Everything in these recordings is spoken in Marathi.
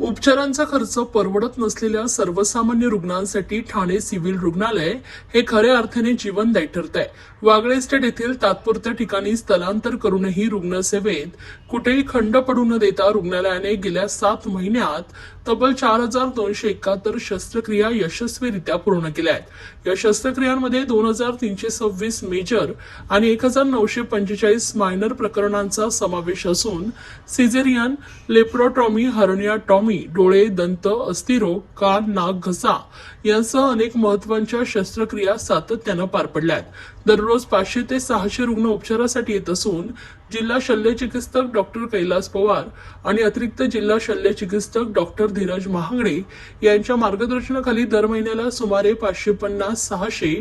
उपचारांचा खर्च परवडत नसलेल्या सर्वसामान्य रुग्णांसाठी ठाणे सिव्हिल रुग्णालय हे खऱ्या अर्थाने जीवनदायी ठरत आहे। वागळे इस्टेट येथील तात्पुरत्या ठिकाणी स्थलांतर करूनही रुग्णसेवेत कुठेही खंड पडू न देता रुग्णालयाने गेल्या 7 महिन्यात तब्बल 4271 शस्त्रक्रिया यशस्वीरित्या पूर्ण केल्या आहेत। या शस्त्रक्रियांमध्ये 2326 मेजर आणि 1945 मायनर प्रकरणांचा समावेश असून सिझेरियन, लेप्रोटॉमी, हर्नियाटॉमी, डोळे, दंत, अस्थिरोग, कान, नाक, घसा यांसह अनेक महत्त्वाच्या शस्त्रक्रिया सातत्यानं पार पडल्या आहेत। दररोज 500 ते 600 रुग्ण उपचारासाठी येत असून जिल्हा शल्यचिकित्सक डॉक्टर कैलास पवार आणि अतिरिक्त जिल्हा शल्यचिकित्सक डॉक्टर धीरज महागडे यांच्या मार्गदर्शनाखाली दर महिन्याला सुमारे 550-600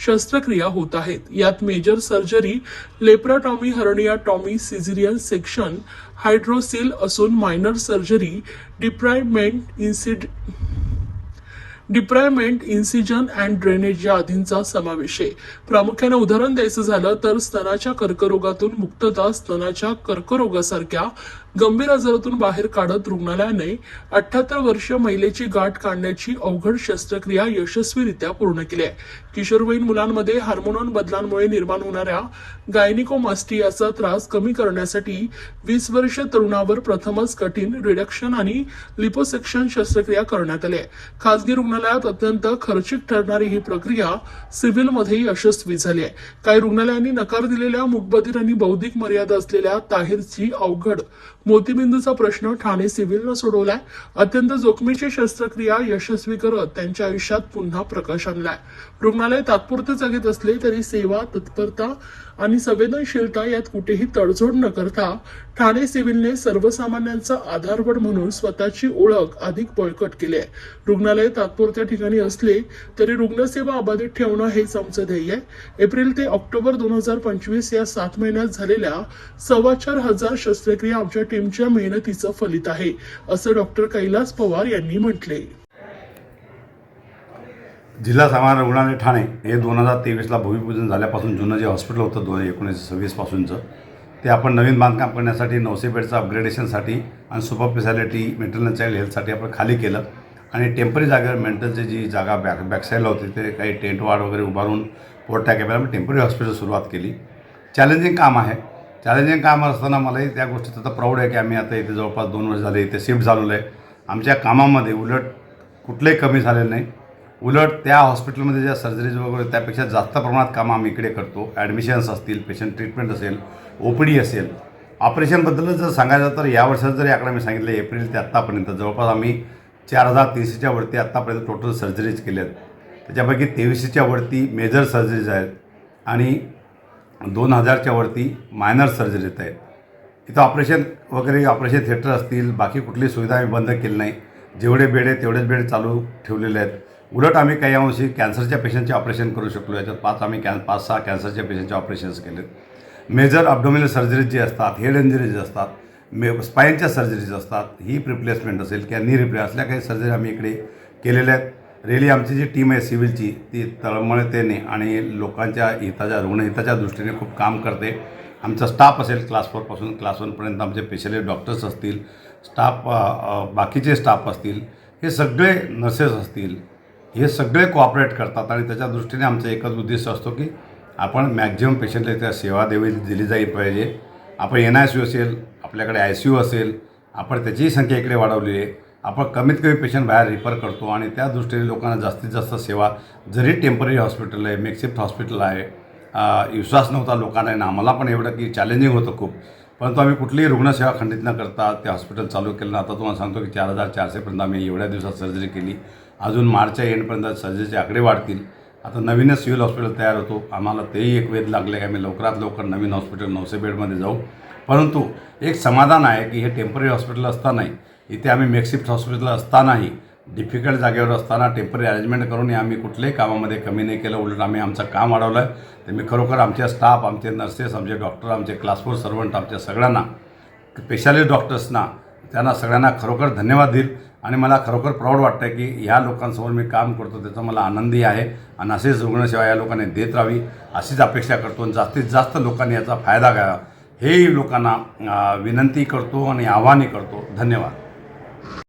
शस्त्रक्रिया होत आहेत। यात major surgery, laparotomy, herniotomy, caesarean section, hydrocele असून minor surgery, debridement, incision and drainage या आदींचा समावेश आहे। प्रामुख्याने उदाहरण द्यायचं झालं तर स्तनाच्या कर्करोगातून मुक्तता, स्तनाच्या कर्करोगासारख्या गंभीर आजारातून बाहेर काढत रुग्णालयाने 78 वर्षीय महिलेची गाठ काढण्याची अवघड शस्त्रक्रिया यशस्वीरित्या पूर्ण केली आहे। किशोरवयीन मुलांमध्ये हार्मोन बदलांमुळे निर्माण होणाऱ्या गायनिकोमास्टियाचा त्रास कमी करण्यासाठी 20 वर्षीय तरुणावर प्रथमच कठीण रिडक्शन आणि लिपोसेक्शन शस्त्रक्रिया करण्यात आली आहे। खासगी रुग्णालयात अत्यंत खर्चिक ठरणारी ही प्रक्रिया सिव्हिलमध्ये यशस्वी झाली आहे। काही रुग्णालयांनी नकार दिलेल्या मूकबधीर आणि बौद्धिक मर्यादा असलेल्या ताहिरची अवघड मोतीबिंदूचा प्रश्न ठाणे सिव्हिलनं सोडवलाय। अत्यंत जोखमीची शस्त्रक्रिया यशस्वी करत त्यांच्या आयुष्यात पुन्हा प्रकाश आणलाय। रुग्णालय तात्पुरते जागेत असले तरी सेवा, तत्परता आणि संवेदनशीलता यात कुठेही तडजोड न करता ठाणे सिव्हिलने सर्वसामान्यांचा आधारवड म्हणून स्वतःची ओळख अधिक बळकट केली आहे। रुग्णालय तात्पुरत्या ठिकाणी असले तरी रुग्णसेवा अबाधित ठेवणं हेच आमचं ध्येय आहे। एप्रिल ते ऑक्टोबर 2025 या 7 महिन्यात झालेल्या 4,2500 शस्त्रक्रिया आमच्या टीमच्या मेहनतीचं फलित आहे, असं डॉक्टर कैलास पवार यांनी म्हटले। जिल्हा सामान्य रुग्णालय ठाणे हे 2023ला भूमिपूजन झाल्यापासून जुनं जे हॉस्पिटल होतं 1926 पासूनचं ते आपण नवीन बांधकाम करण्यासाठी 900 बेडचं अपग्रेडेशनसाठी आणि सुपर स्पेशालिटी मेंटेनन्स चाइल्ड हेल्थसाठी आपण खाली केलं आणि टेम्पररी जागेवर मेंटेनन्सची जी जागा बॅकसाईडला होती ते काही टेंट वाढ वगैरे उभारून पोर्ट्या कॅमेरा टेम्पररी हॉस्पिटल सुरुवात केली। चॅलेंजिंग काम आहे। चॅलेंजिंग काम असताना मलाही त्या गोष्टीचं तर प्राऊड आहे की आम्ही आता इथे जवळपास 2 वर्ष झाले इथे शिफ्ट झालेलो आहे। आमच्या कामामध्ये उलट कुठलंही कमी झालेलं नाही, उलट त्या हॉस्पिटलमध्ये ज्या सर्जरीज वगैरे त्यापेक्षा जास्त प्रमाणात कामं आम्ही इकडे करतो। ॲडमिशन्स असतील, पेशंट ट्रीटमेंट असेल, OPD असेल। ऑपरेशनबद्दलच जर सांगायचं तर या वर्षात जरी आकडा मी सांगितलं एप्रिल ते आत्तापर्यंत जवळपास आम्ही 4300च्या वरती आत्तापर्यंत टोटल सर्जरीज केल्या आहेत। त्याच्यापैकी 2300च्या वरती मेजर सर्जरीज आहेत आणि 2000च्या वरती मायनर सर्जरीज आहेत। इथं ऑपरेशन थिएटर असतील, बाकी कुठली सुविधा आम्ही बंद केली नाही। जेवढे बेड आहेत तेवढेच बेड चालू ठेवलेले आहेत। उलट आम्ही काही अंशी कॅन्सरच्या पेशंटचे ऑपरेशन करू शकलो। याच्यात 5-6 कॅन्सरच्या पेशंटचे ऑपरेशन्स केलेत। मेजर अब्डोमिनल सर्जरीज जे असतात, हेड इंजरीज असतात, स्पाईनच्या सर्जरीज असतात, हिप रिप्लेसमेंट असेल किंवा नी रिप्लेस असल्या काही सर्जरी आम्ही इकडे केलेल्या आहेत। रिअली आमची जी टीम आहे सिव्हिलची ती तळमळतेने आणि लोकांच्या रुग्णहिताच्या दृष्टीने खूप काम करते। आमचा स्टाफ असेल क्लास 4 पासून क्लास 1 पर्यंत आमचे स्पेशलिस्ट डॉक्टर्स असतील, बाकीचे स्टाफ असतील, हे सगळे नर्सेस असतील, हे सगळे कोऑपरेट करतात आणि त्याच्या दृष्टीने आमचा एकच उद्देश असतो की आपण मॅक्झिमम पेशंटला त्या सेवा दिली जाईल पाहिजे। आपण NICU असेल, आपल्याकडे ICU असेल, आपण त्याचीही संख्या इकडे वाढवली आहे। आपण कमीत कमी पेशंट बाहेर रिफर करतो आणि त्या दृष्टीने लोकांना जास्तीत जास्त सेवा, जरी टेम्पररी हॉस्पिटल आहे, मेकशिफ्ट हॉस्पिटल आहे, विश्वास नव्हता लोकांना आणि आम्हाला पण एवढं की चॅलेंजिंग होतं खूप, परंतु आम्ही कुठलीही रुग्णसेवा खंडित न करता ते हॉस्पिटल चालू केलं। आता तुम्हाला सांगतो की 4400पर्यंत आम्ही एवढ्या दिवसात सर्जरी केली। अजून मार्चच्या एंडपर्यंत सर्जरीचे आकडे वाढतील। आता नवीनच सिव्हिल हॉस्पिटल तयार होतो। आम्हाला तेही एक वेध लागले की आम्ही लवकरात लवकर नवीन हॉस्पिटल 900 बेडमध्ये जाऊ। परंतु एक समाधान आहे की हे टेम्पररी हॉस्पिटल असतानाही, इथे आम्ही मेकशिफ्ट हॉस्पिटल असतानाही, डिफिकल्ट जागेवर असताना टेम्पररी अरेंजमेंट करून आम्ही कुठल्याही कामामध्ये कमी नाही केलं, उलट आम्ही आमचं काम वाढवलं आहे। तर मी खरोखर आमच्या स्टाफ, आमचे नर्सेस, आमचे डॉक्टर, आमचे क्लास 4 सर्वंट, आमच्या सगळ्यांना, स्पेशालिस्ट डॉक्टर्सना, त्यांना सगळ्यांना खरोखर धन्यवाद देईल आणि मला खरोखर प्राऊड वाटतं की ह्या लोकांसमोर मी काम करतो त्याचा मला आनंदही आहे आणि अशीच रुग्णसेवा या लोकांनी देत राहावी अशीच अपेक्षा करतो आणि जास्तीत जास्त लोकांनी याचा फायदा घ्यावा हेही लोकांना विनंती करतो आणि आवाहनही करतो। धन्यवाद।